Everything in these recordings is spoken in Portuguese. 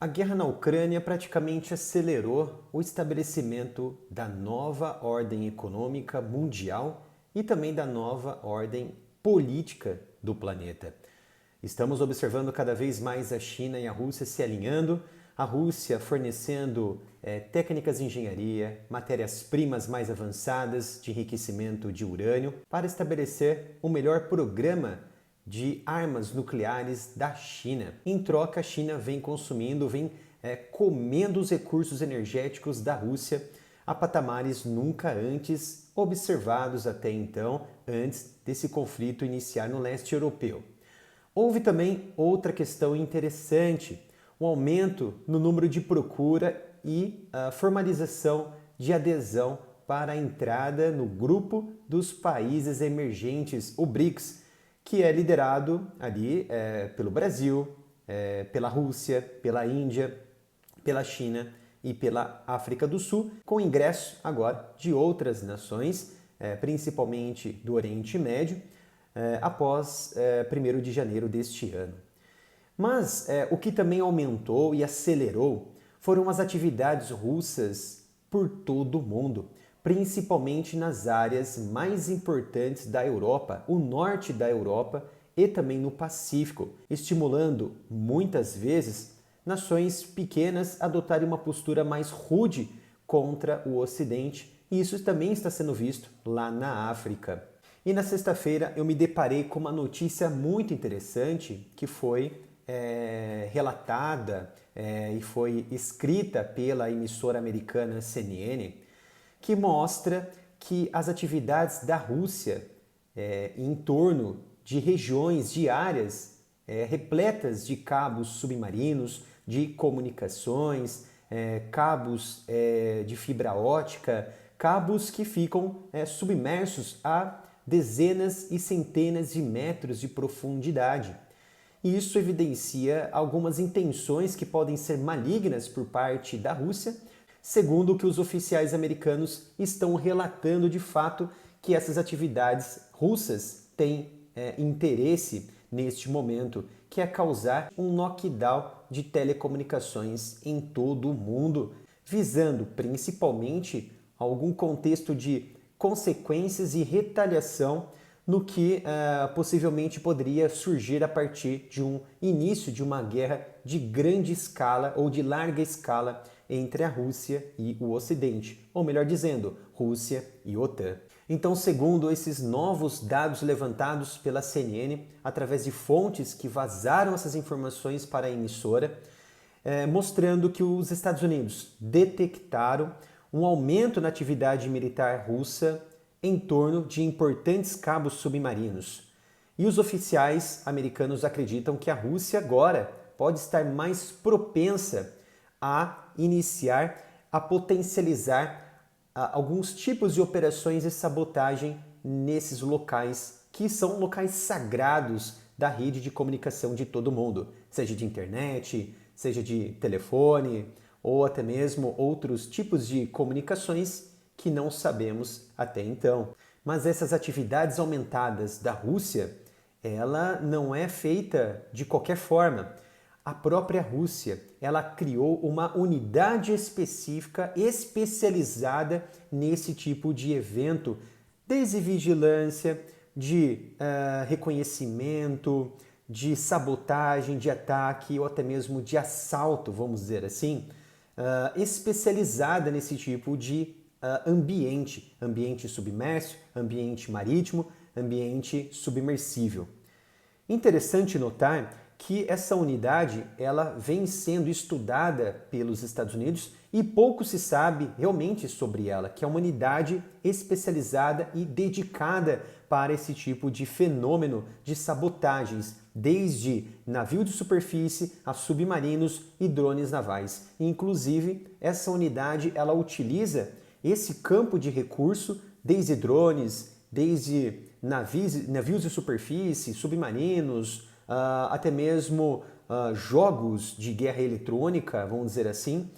A guerra na Ucrânia praticamente acelerou o estabelecimento da nova ordem econômica mundial e também da nova ordem política do planeta. Estamos observando cada vez mais a China e a Rússia se alinhando, a Rússia fornecendo técnicas de engenharia, matérias-primas mais avançadas de enriquecimento de urânio para estabelecer o melhor programa de armas nucleares da China. Em troca, a China vem consumindo, comendo os recursos energéticos da Rússia a patamares nunca antes observados até então, antes desse conflito iniciar no leste europeu. Houve também outra questão interessante, um aumento no número de procura e a formalização de adesão para a entrada no grupo dos países emergentes, o BRICS, que é liderado ali pelo Brasil, pela Rússia, pela Índia, pela China e pela África do Sul, com ingresso agora de outras nações, principalmente do Oriente Médio, após 1º de janeiro deste ano. Mas o que também aumentou e acelerou foram as atividades russas por todo o mundo, principalmente nas áreas mais importantes da Europa, o norte da Europa e também no Pacífico, estimulando muitas vezes nações pequenas a adotarem uma postura mais rude contra o Ocidente, e isso também está sendo visto lá na África. E na sexta-feira eu me deparei com uma notícia muito interessante que foi relatada e foi escrita pela emissora americana CNN, que mostra que as atividades da Rússia em torno de regiões, de áreas repletas de cabos submarinos, de comunicações, cabos de fibra ótica, cabos que ficam submersos a dezenas e centenas de metros de profundidade. E isso evidencia algumas intenções que podem ser malignas por parte da Rússia, segundo o que os oficiais americanos estão relatando de fato que essas atividades russas têm interesse neste momento, que é causar um knockdown de telecomunicações em todo o mundo, visando principalmente algum contexto de consequências e retaliação no que possivelmente poderia surgir a partir de um início de uma guerra de grande escala ou de larga escala entre a Rússia e o Ocidente, ou melhor dizendo, Rússia e OTAN. Então, segundo esses novos dados levantados pela CNN, através de fontes que vazaram essas informações para a emissora, mostrando que os Estados Unidos detectaram um aumento na atividade militar russa em torno de importantes cabos submarinos. E os oficiais americanos acreditam que a Rússia agora pode estar mais propensa a iniciar, a potencializar alguns tipos de operações de sabotagem nesses locais, que são locais sagrados da rede de comunicação de todo mundo, seja de internet, seja de telefone, ou até mesmo outros tipos de comunicações que não sabemos até então. Mas essas atividades aumentadas da Rússia, ela não é feita de qualquer forma. A própria Rússia, ela criou uma unidade específica, especializada nesse tipo de evento, desde vigilância, de reconhecimento, de sabotagem, de ataque ou até mesmo de assalto, vamos dizer assim, especializada nesse tipo de ambiente submerso, ambiente marítimo, ambiente submersível. Interessante notar que essa unidade ela vem sendo estudada pelos Estados Unidos e pouco se sabe realmente sobre ela, que é uma unidade especializada e dedicada para esse tipo de fenômeno de sabotagens, desde navio de superfície a submarinos e drones navais. Inclusive, essa unidade ela utiliza esse campo de recurso, desde drones, desde navios de superfície, submarinos, até mesmo jogos de guerra eletrônica, vamos dizer assim,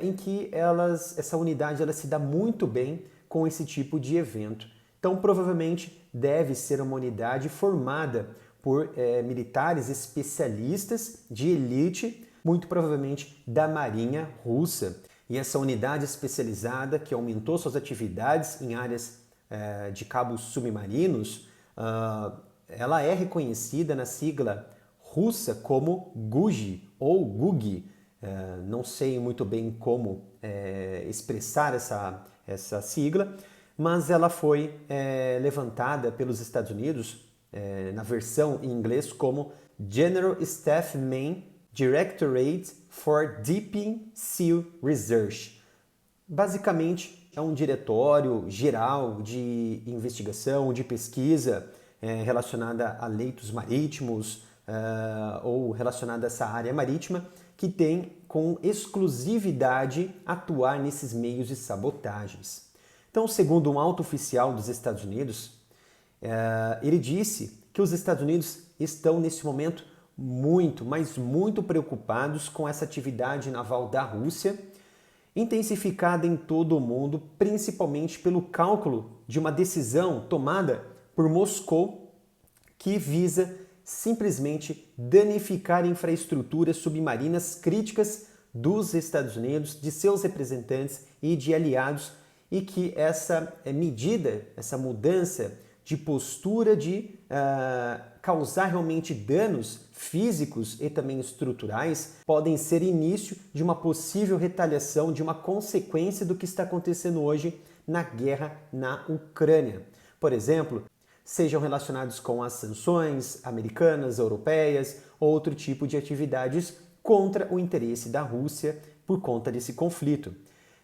em que essa unidade ela se dá muito bem com esse tipo de evento. Então, provavelmente, deve ser uma unidade formada por militares especialistas de elite muito provavelmente da Marinha Russa. E essa unidade especializada que aumentou suas atividades em áreas de cabos submarinos, ela é reconhecida na sigla russa como GUGI ou GUGI. Não sei muito bem como expressar essa sigla, mas ela foi levantada pelos Estados Unidos na versão em inglês como General Staff Main Directorate for Deep Sea Research. Basicamente, é um diretório geral de investigação, de pesquisa relacionada a leitos marítimos ou relacionada a essa área marítima que tem com exclusividade atuar nesses meios de sabotagens. Então, segundo um alto oficial dos Estados Unidos, ele disse que os Estados Unidos estão nesse momento muito, mas muito preocupados com essa atividade naval da Rússia, intensificada em todo o mundo, principalmente pelo cálculo de uma decisão tomada por Moscou que visa simplesmente danificar infraestruturas submarinas críticas dos Estados Unidos, de seus representantes e de aliados, e que essa medida, essa mudança de postura de causar realmente danos físicos e também estruturais podem ser início de uma possível retaliação, de uma consequência do que está acontecendo hoje na guerra na Ucrânia. Por exemplo, sejam relacionados com as sanções americanas, europeias, ou outro tipo de atividades contra o interesse da Rússia por conta desse conflito.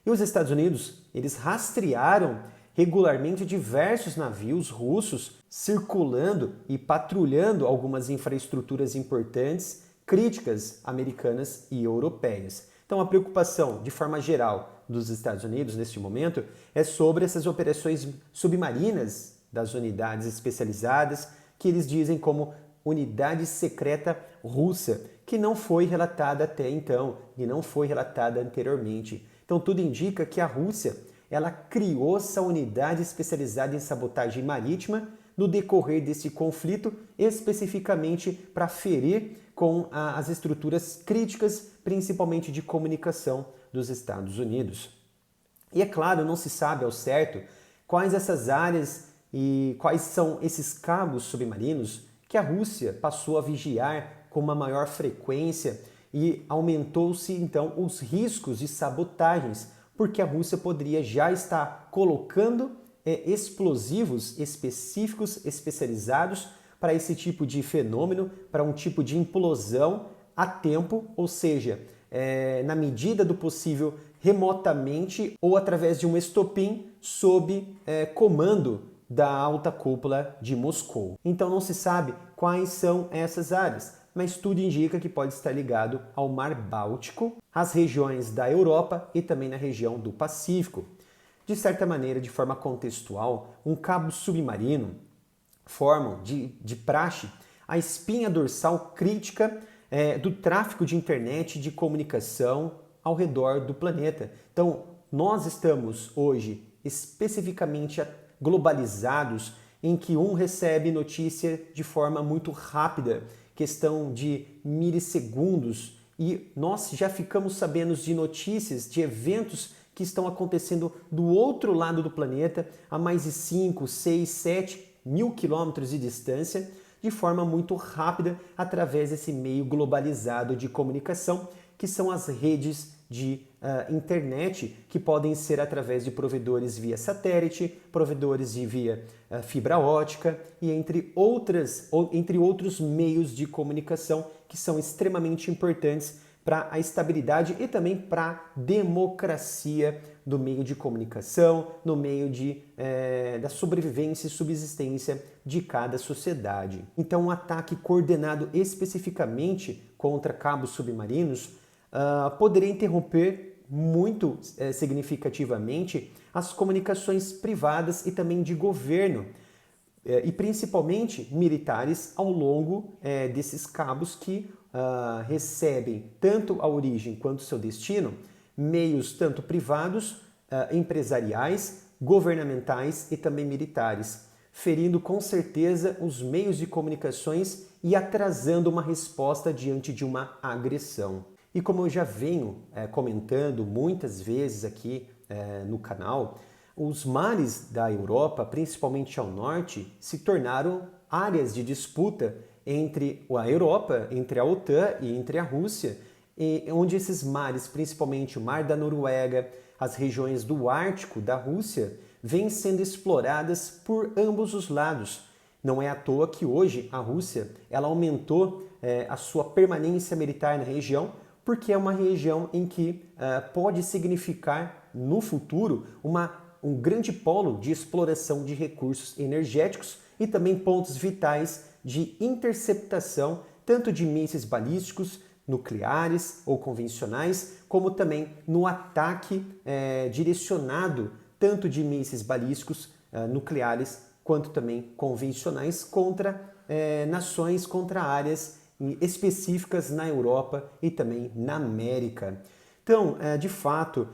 E os Estados Unidos, eles rastrearam regularmente diversos navios russos circulando e patrulhando algumas infraestruturas importantes, críticas americanas e europeias. Então a preocupação, de forma geral, dos Estados Unidos neste momento é sobre essas operações submarinas das unidades especializadas, que eles dizem como unidade secreta russa, que não foi relatada até então e não foi relatada anteriormente. Então tudo indica que a Rússia ela criou essa unidade especializada em sabotagem marítima no decorrer desse conflito, especificamente para ferir com as estruturas críticas, principalmente de comunicação dos Estados Unidos. E é claro, não se sabe ao certo quais essas áreas e quais são esses cabos submarinos que a Rússia passou a vigiar com uma maior frequência e aumentou-se então os riscos de sabotagens, porque a Rússia poderia já estar colocando explosivos específicos, especializados para esse tipo de fenômeno, para um tipo de implosão a tempo, ou seja, na medida do possível, remotamente ou através de um estopim sob comando da alta cúpula de Moscou. Então não se sabe quais são essas áreas, mas tudo indica que pode estar ligado ao Mar Báltico, às regiões da Europa e também na região do Pacífico. De certa maneira, de forma contextual, um cabo submarino forma, de praxe, a espinha dorsal crítica do tráfego de internet e de comunicação ao redor do planeta. Então, nós estamos hoje especificamente globalizados em que um recebe notícia de forma muito rápida, questão de milissegundos, e nós já ficamos sabendo de notícias, de eventos que estão acontecendo do outro lado do planeta, a mais de 5, 6, 7 mil quilômetros de distância, de forma muito rápida, através desse meio globalizado de comunicação, que são as redes de internet, que podem ser através de provedores via satélite, provedores via fibra ótica e entre outros meios de comunicação que são extremamente importantes para a estabilidade e também para a democracia do meio de comunicação, no meio da sobrevivência e subsistência de cada sociedade. Então, um ataque coordenado especificamente contra cabos submarinos poderia interromper muito significativamente as comunicações privadas e também de governo, e principalmente militares ao longo desses cabos que recebem tanto a origem quanto seu destino, meios tanto privados, empresariais, governamentais e também militares, ferindo com certeza os meios de comunicações e atrasando uma resposta diante de uma agressão. E como eu já venho comentando muitas vezes aqui no canal, os mares da Europa, principalmente ao norte, se tornaram áreas de disputa entre a Europa, entre a OTAN e entre a Rússia, onde esses mares, principalmente o Mar da Noruega, as regiões do Ártico da Rússia, vêm sendo exploradas por ambos os lados. Não é à toa que hoje a Rússia ela aumentou a sua permanência militar na região, porque é uma região em que pode significar no futuro um grande polo de exploração de recursos energéticos e também pontos vitais de interceptação tanto de mísseis balísticos, nucleares ou convencionais, como também no ataque direcionado tanto de mísseis balísticos nucleares quanto também convencionais contra nações, contra áreas específicas na Europa e também na América. Então, de fato,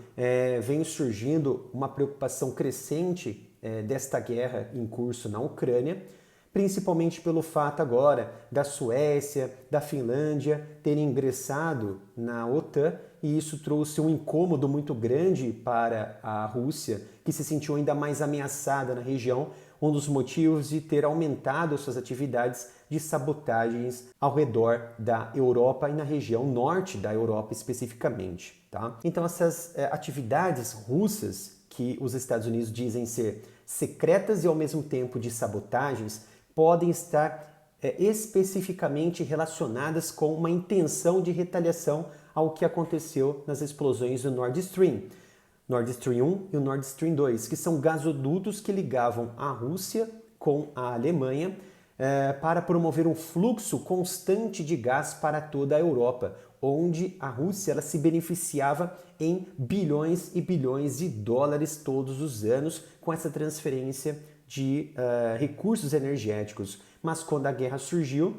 vem surgindo uma preocupação crescente desta guerra em curso na Ucrânia, principalmente pelo fato agora da Suécia, da Finlândia terem ingressado na OTAN, e isso trouxe um incômodo muito grande para a Rússia, que se sentiu ainda mais ameaçada na região, um dos motivos de ter aumentado suas atividades de sabotagens ao redor da Europa e na região norte da Europa especificamente. Tá? Então essas atividades russas, que os Estados Unidos dizem ser secretas e ao mesmo tempo de sabotagens, podem estar especificamente relacionadas com uma intenção de retaliação ao que aconteceu nas explosões do Nord Stream. Nord Stream 1 e o Nord Stream 2, que são gasodutos que ligavam a Rússia com a Alemanha para promover um fluxo constante de gás para toda a Europa, onde a Rússia ela se beneficiava em bilhões e bilhões de dólares todos os anos com essa transferência de recursos energéticos. Mas quando a guerra surgiu,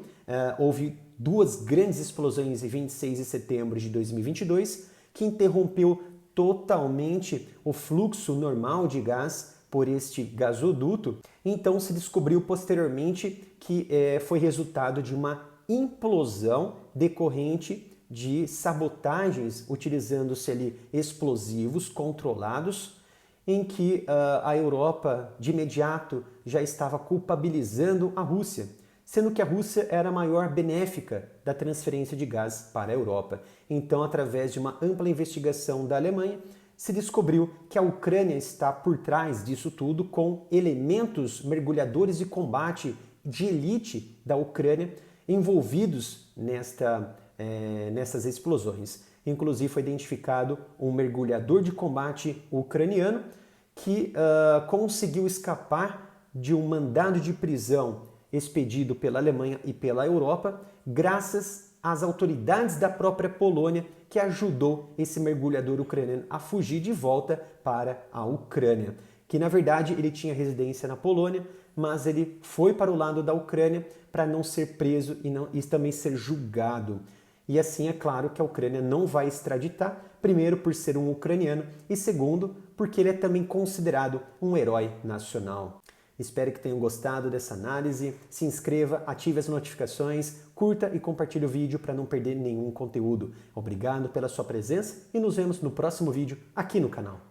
houve duas grandes explosões em 26 de setembro de 2022, que interrompeu totalmente o fluxo normal de gás por este gasoduto. Então se descobriu posteriormente que foi resultado de uma implosão decorrente de sabotagens utilizando-se ali explosivos controlados, em que a Europa de imediato já estava culpabilizando a Rússia, sendo que a Rússia era a maior benéfica da transferência de gás para a Europa. Então, através de uma ampla investigação da Alemanha, se descobriu que a Ucrânia está por trás disso tudo, com elementos mergulhadores de combate de elite da Ucrânia envolvidos nessas explosões. Inclusive foi identificado um mergulhador de combate ucraniano que conseguiu escapar de um mandado de prisão expedido pela Alemanha e pela Europa, graças às autoridades da própria Polônia, que ajudou esse mergulhador ucraniano a fugir de volta para a Ucrânia. Que na verdade ele tinha residência na Polônia, mas ele foi para o lado da Ucrânia para não ser preso e também ser julgado. E assim é claro que a Ucrânia não vai extraditar, primeiro por ser um ucraniano e segundo porque ele é também considerado um herói nacional. Espero que tenham gostado dessa análise. Se inscreva, ative as notificações, curta e compartilhe o vídeo para não perder nenhum conteúdo. Obrigado pela sua presença e nos vemos no próximo vídeo aqui no canal.